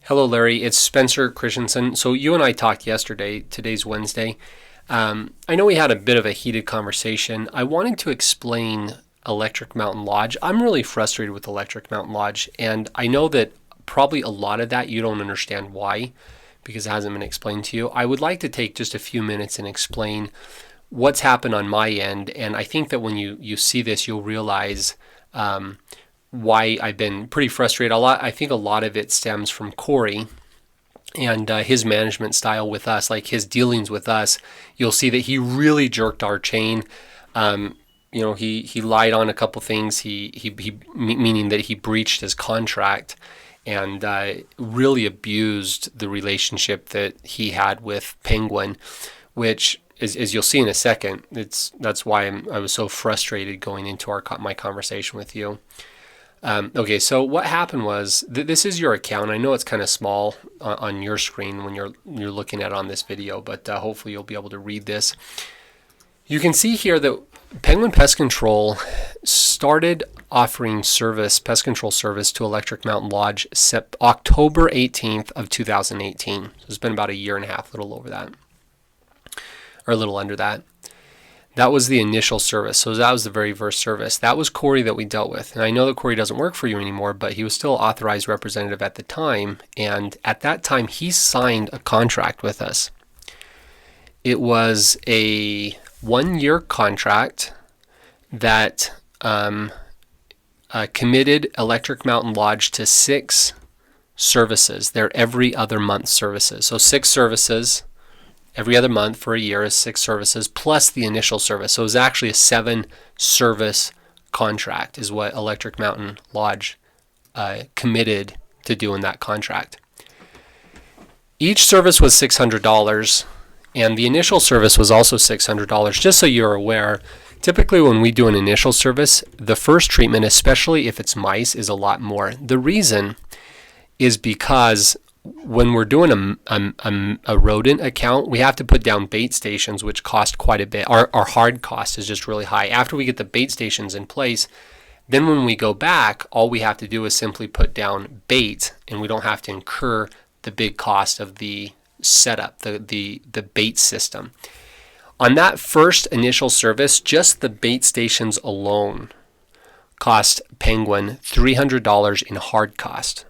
Hello, Larry. It's Spencer Christensen. So you and I talked yesterday. Today's Wednesday. I know we had a bit of a heated conversation. I wanted to explain Electric Mountain Lodge. I'm really frustrated with Electric Mountain Lodge, and I know that probably a lot of that you don't understand why, because it hasn't been explained to you. I would like to take just a few minutes and explain what's happened on my end, and I think that when you see this, you'll realize why I've been pretty frustrated. I think a lot of it stems from Corey and his management style with us, like his dealings with us. You'll see that he really jerked our chain. He lied on a couple things. He meaning that he breached his contract and really abused the relationship that he had with Penguin, which as you'll see in a second, that's why I was so frustrated going into my conversation with you. Okay, so what happened was this is your account. I know it's kind of small on your screen when you're looking at it on this video, but hopefully you'll be able to read this. You can see here that Penguin Pest Control started offering pest control service to Electric Mountain Lodge October 18th of 2018. So it's been about a year and a half, a little over that, or a little under that. That was the initial service. So that was the very first service. That was Corey that we dealt with. And I know that Corey doesn't work for you anymore, but he was still authorized representative at the time. And at that time, he signed a contract with us. It was a 1-year contract that committed Electric Mountain Lodge to 6 services. They're every other month services. So 6 services. Every other month for a year is 6 services plus the initial service. So it was actually a 7-service contract is what Electric Mountain Lodge committed to do in that contract. Each service was $600, and the initial service was also $600. Just so you're aware, typically when we do an initial service, the first treatment, especially if it's mice, is a lot more. The reason is because when we're doing a rodent account, we have to put down bait stations, which cost quite a bit. Our hard cost is just really high. After we get the bait stations in place, then when we go back, all we have to do is simply put down bait, and we don't have to incur the big cost of the setup, the bait system. On that first initial service, just the bait stations alone cost Penguin $300 in hard cost.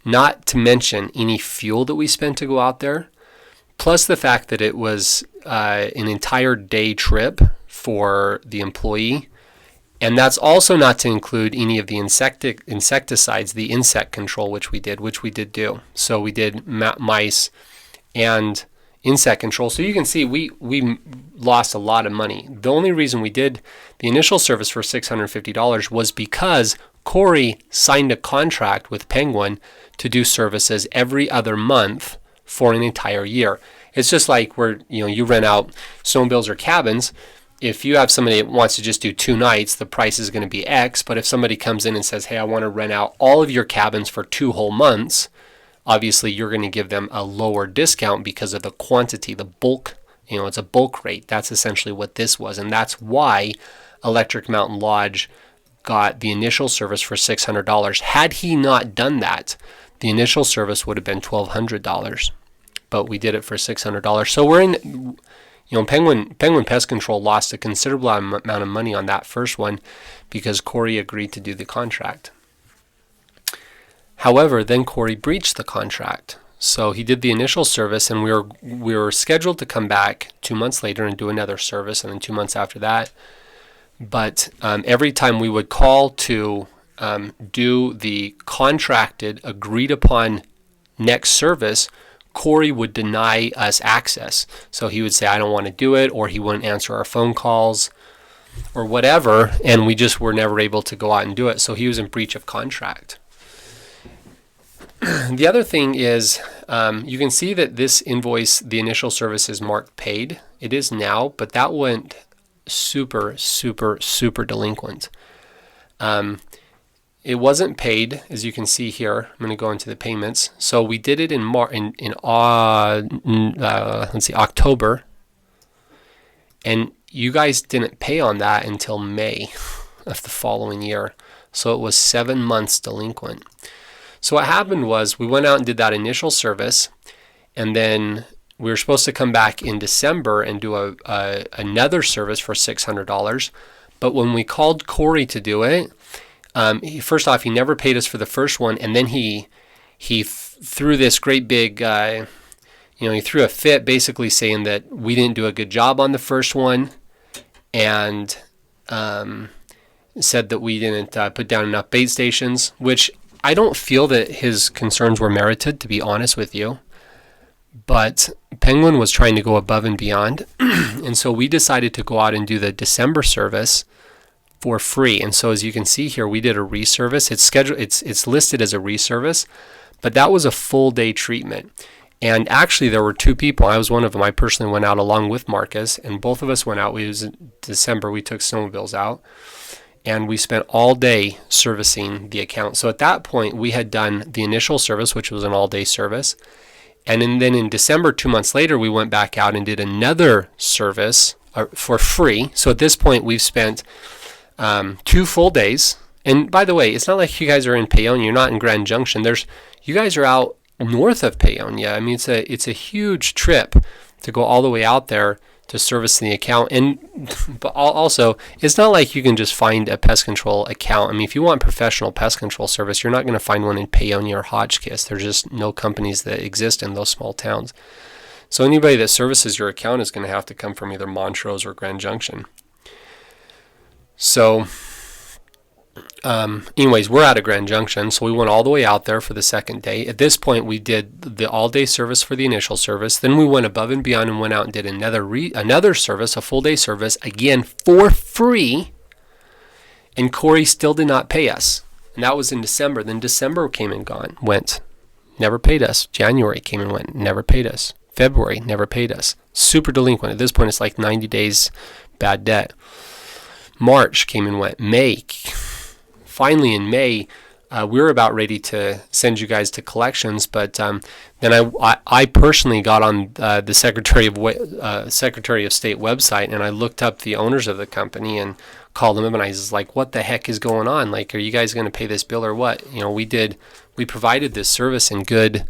Not to mention any fuel that we spent to go out there, plus the fact that it was an entire day trip for the employee. And that's also not to include any of the insecticides, the insect control, which we did do. So we did mice and insect control. So you can see we lost a lot of money. The only reason we did the initial service for $650 was because Corey signed a contract with Penguin to do services every other month for an entire year. It's just like where you rent out snowmobiles or cabins. If you have somebody that wants to just do 2 nights, the price is going to be X. But if somebody comes in and says, hey, I want to rent out all of your cabins for 2 whole months, obviously you're going to give them a lower discount because of the quantity, the bulk. It's a bulk rate. That's essentially what this was. And that's why Electric Mountain Lodge got the initial service for $600. Had he not done that, the initial service would have been $1,200, but we did it for $600. So we're in, Penguin Pest Control lost a considerable amount of money on that first one because Corey agreed to do the contract. However, then Corey breached the contract. So he did the initial service, and we were scheduled to come back 2 months later and do another service, and then 2 months after that. But every time we would call to do the contracted, agreed upon next service, Corey would deny us access. So he would say, I don't want to do it, or he wouldn't answer our phone calls or whatever, and we just were never able to go out and do it. So he was in breach of contract. The other thing is you can see that this invoice, the initial service, is marked paid. It is now, but that went super delinquent. It wasn't paid, as you can see here. I'm going to go into the payments. So we did it in October, and you guys didn't pay on that until May of the following year. So it was 7 months delinquent. So what happened was we went out and did that initial service, and then we were supposed to come back in December and do another service for $600. But when we called Corey to do it, first off, he never paid us for the first one, and then he threw this great big, he threw a fit basically saying that we didn't do a good job on the first one, and said that we didn't put down enough bait stations, which I don't feel that his concerns were merited, to be honest with you. But Penguin was trying to go above and beyond, and so we decided to go out and do the December service for free. And so as you can see here, we did a reservice. It's scheduled. It's listed as a reservice, but that was a full day treatment. And actually, there were two people. I was one of them. I personally went out along with Marcus, and both of us went out. It was in December. We took snowmobiles out, and we spent all day servicing the account. So at that point, we had done the initial service, which was an all-day service. And then in December, 2 months later, we went back out and did another service for free. So at this point, we've spent 2 full days. And by the way, it's not like you guys are in Paonia. You're not in Grand Junction. You guys are out north of Paonia. I mean, it's a huge trip to go all the way out there to service the account. But also, it's not like you can just find a pest control account. I mean, if you want professional pest control service, you're not going to find one in Paonia or Hotchkiss. There's just no companies that exist in those small towns. So anybody that services your account is going to have to come from either Montrose or Grand Junction. So anyways, we're out of Grand Junction, so we went all the way out there for the second day. At this point, we did the all-day service for the initial service. Then we went above and beyond and went out and did another service, a full-day service, again for free. And Corey still did not pay us, and that was in December. Then December came and went, never paid us. January came and went, never paid us. February never paid us. Super delinquent. At this point, it's like 90 days bad debt. March came and went. May. Finally, in May, we were about ready to send you guys to collections, but then I personally got on the Secretary of State website, and I looked up the owners of the company and called them up, and I was like, "What the heck is going on? Like, are you guys going to pay this bill or what?" We provided this service in good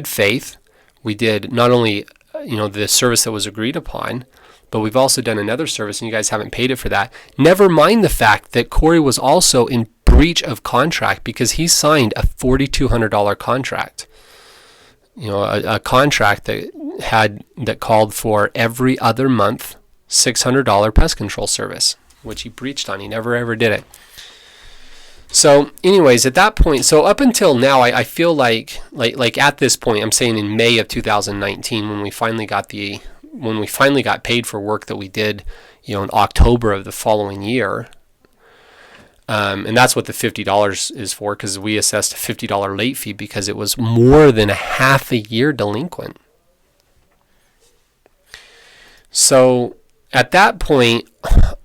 faith. We did not only the service that was agreed upon, but we've also done another service, and you guys haven't paid it for that. Never mind the fact that Corey was also in breach of contract because he signed a $4,200 contract. A contract that called for every other month $600 pest control service, which he breached on. He never ever did it. So anyways, at that point, so up until now, I feel like at this point, I'm saying in May of 2019, when we finally got paid for work that we did, in October of the following year, and that's what the $50 is for, because we assessed a $50 late fee because it was more than a half a year delinquent. So at that point,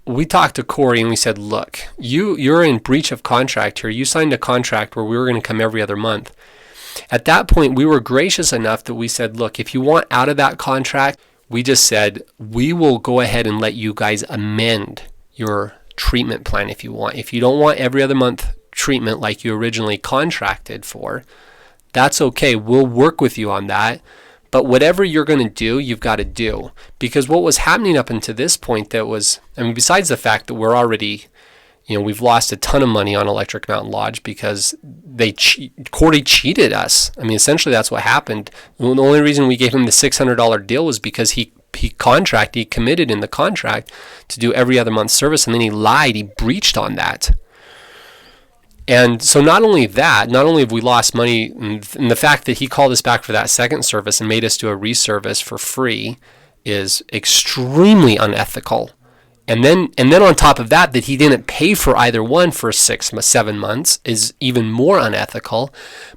we talked to Corey and we said, "Look, you're in breach of contract here. You signed a contract where we were going to come every other month." At that point, we were gracious enough that we said, "Look, if you want out of that contract," we just said, "We will go ahead and let you guys amend your treatment plan if you want. If you don't want every other month treatment like you originally contracted for, that's okay. We'll work with you on that. But whatever you're going to do, you've got to do." Because what was happening up until this point besides the fact that we're already, we've lost a ton of money on Electric Mountain Lodge because Corey cheated us. I mean, essentially that's what happened. The only reason we gave him the $600 deal was because he committed in the contract to do every other month service, and then he lied. He breached on that. And so not only have we lost money, and the fact that he called us back for that second service and made us do a reservice for free is extremely unethical. And then on top of that he didn't pay for either one for 7 months is even more unethical.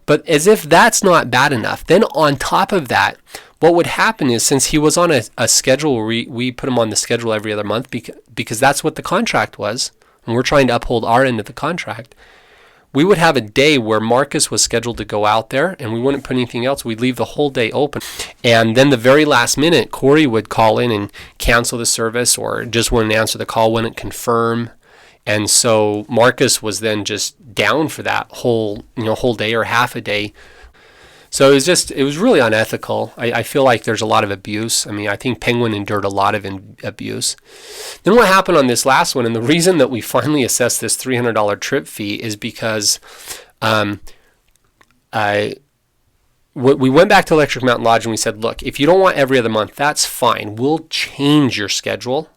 But as if that's not bad enough, then on top of that, what would happen is, since he was on a schedule where we put him on the schedule every other month because that's what the contract was, and we're trying to uphold our end of the contract, we would have a day where Marcus was scheduled to go out there and we wouldn't put anything else. We'd leave the whole day open. And then the very last minute, Corey would call in and cancel the service or just wouldn't answer the call, wouldn't confirm. And so Marcus was then just down for that whole day or half a day. So it was really unethical. I feel like there's a lot of abuse. I mean, I think Penguin endured a lot of abuse. Then what happened on this last one, and the reason that we finally assessed this $300 trip fee is because we went back to Electric Mountain Lodge and we said, look, if you don't want every other month, that's fine. We'll change your schedule.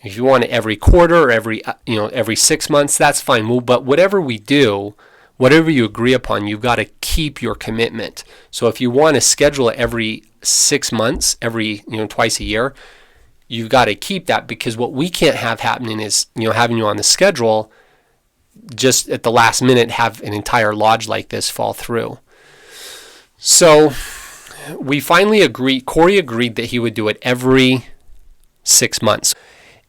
If you want it every quarter or every 6 months, that's fine. But whatever we do, whatever you agree upon, you've got to keep your commitment. So if you want to schedule it every 6 months, twice a year, you've got to keep that, because what we can't have happening is, having you on the schedule, just at the last minute have an entire lodge like this fall through. So we finally agreed, Corey agreed that he would do it every 6 months.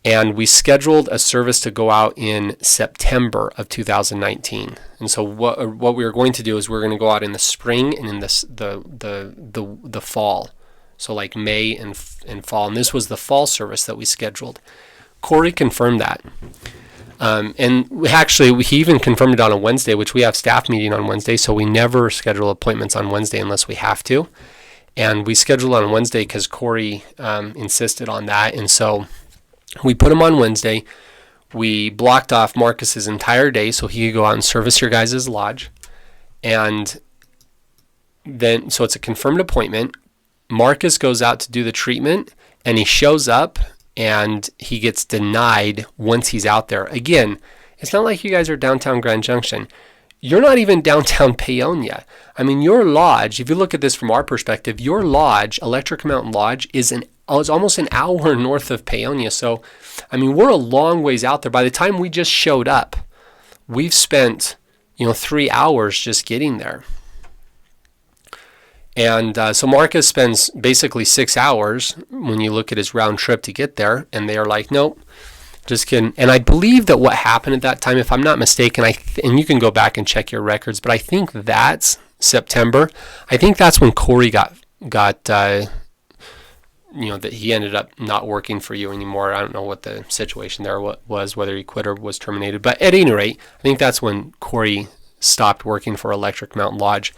And we scheduled a service to go out in September of 2019. And so what we were going to do is we're going to go out in the spring and in the fall. So like May and fall. And this was the fall service that we scheduled. Corey confirmed that. And he even confirmed it on a Wednesday, which we have staff meeting on Wednesday. So we never schedule appointments on Wednesday unless we have to. And we scheduled on Wednesday because Corey insisted on that. And so we put him on Wednesday. We blocked off Marcus's entire day so he could go out and service your guys' lodge. And then, so it's a confirmed appointment. Marcus goes out to do the treatment, and he shows up, and he gets denied once he's out there. Again, it's not like you guys are downtown Grand Junction. You're not even downtown Paonia. I mean, your lodge, if you look at this from our perspective, your lodge, Electric Mountain Lodge, is almost an hour north of Paonia. So, I mean, we're a long ways out there. By the time we just showed up, we've spent, 3 hours just getting there. And so Marcus spends basically 6 hours when you look at his round trip to get there. And they are like, nope, just kidding. And I believe that what happened at that time, if I'm not mistaken, and you can go back and check your records, but I think that's September. I think that's when Corey got that he ended up not working for you anymore. I don't know what the situation there was, whether he quit or was terminated. But at any rate, I think that's when Corey stopped working for Electric Mountain Lodge.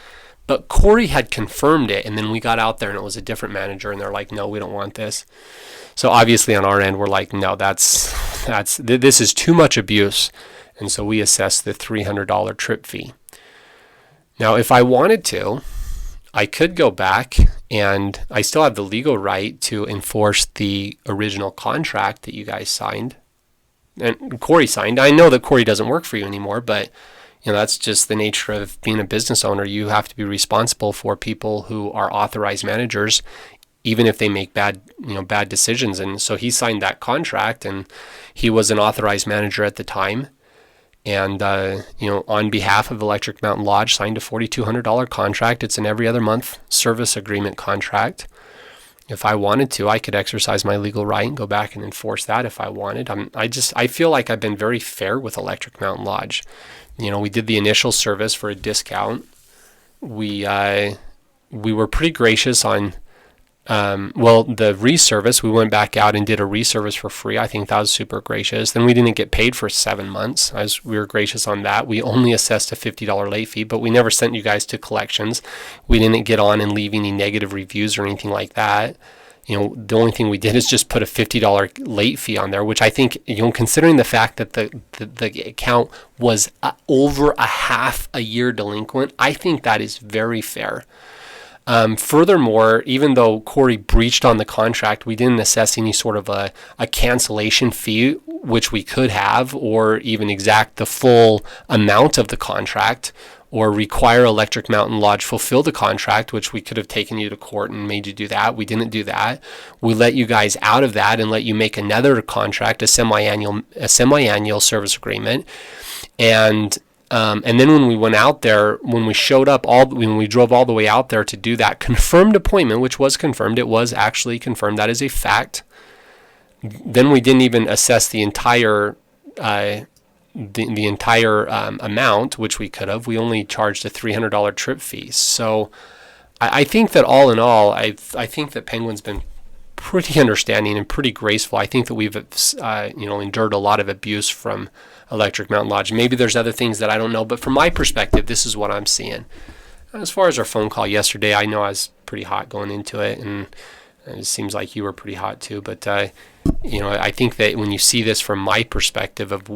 But Corey had confirmed it, and then we got out there, and it was a different manager, and they're like, no, we don't want this. So obviously on our end, we're like, no, this is too much abuse. And so we assessed the $300 trip fee. Now, if I wanted to, I could go back, and I still have the legal right to enforce the original contract that you guys signed and Corey signed. I know that Corey doesn't work for you anymore, but that's just the nature of being a business owner. You have to be responsible for people who are authorized managers, even if they make bad decisions. And so he signed that contract, and he was an authorized manager at the time. And, on behalf of Electric Mountain Lodge, signed a $4,200 contract. It's an every other month service agreement contract. If I wanted to, I could exercise my legal right and go back and enforce that if I wanted. I feel like I've been very fair with Electric Mountain Lodge. We did the initial service for a discount. We were pretty gracious on, the reservice. We went back out and did a reservice for free. I think that was super gracious. Then we didn't get paid for 7 months. We were gracious on that. We only assessed a $50 late fee, but we never sent you guys to collections. We didn't get on and leave any negative reviews or anything like that. The only thing we did is just put a $50 late fee on there, which I think, considering the fact that the account was over a half a year delinquent, I think that is very fair. Furthermore, even though Corey breached on the contract, we didn't assess any sort of a cancellation fee, which we could have, or even exact the full amount of the contract, or require Electric Mountain Lodge fulfill the contract, which we could have taken you to court and made you do that. We didn't do that. We let you guys out of that and let you make another contract, a semi-annual service agreement. And then when we went out there, when we showed up, when we drove all the way out there to do that confirmed appointment, which was confirmed, it was actually confirmed. That is a fact. Then we didn't even assess the entire the entire amount, which we could have. We only charged a $300 trip fee. So I think that all in all, I think that Penguin's been pretty understanding and pretty graceful. I think that we've endured a lot of abuse from Electric Mountain Lodge. Maybe there's other things that I don't know, but from my perspective, this is what I'm seeing. As far as our phone call yesterday, I know I was pretty hot going into it, and it seems like you were pretty hot too. But I think that when you see this from my perspective of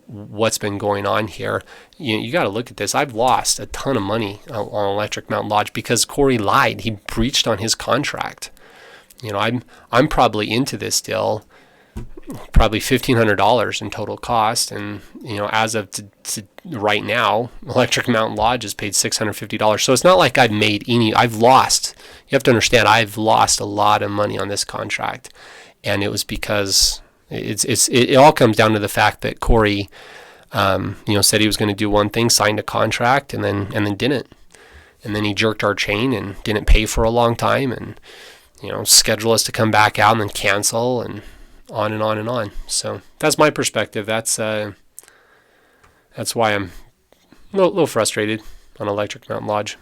what's been going on here, you got to look at this. I've lost a ton of money on Electric Mountain Lodge because Corey lied. He breached on his contract. I'm probably into this deal, probably $1,500 in total cost, and as of right now, Electric Mountain Lodge has paid $650. So it's not like I've lost. You have to understand, I've lost a lot of money on this contract, and it was because it all comes down to the fact that Corey, said he was going to do one thing, signed a contract, and then didn't, and then he jerked our chain and didn't pay for a long time, and schedule us to come back out and then cancel, and on and on and on. So that's my perspective. That's why I'm a little frustrated on Electric Mountain Lodge.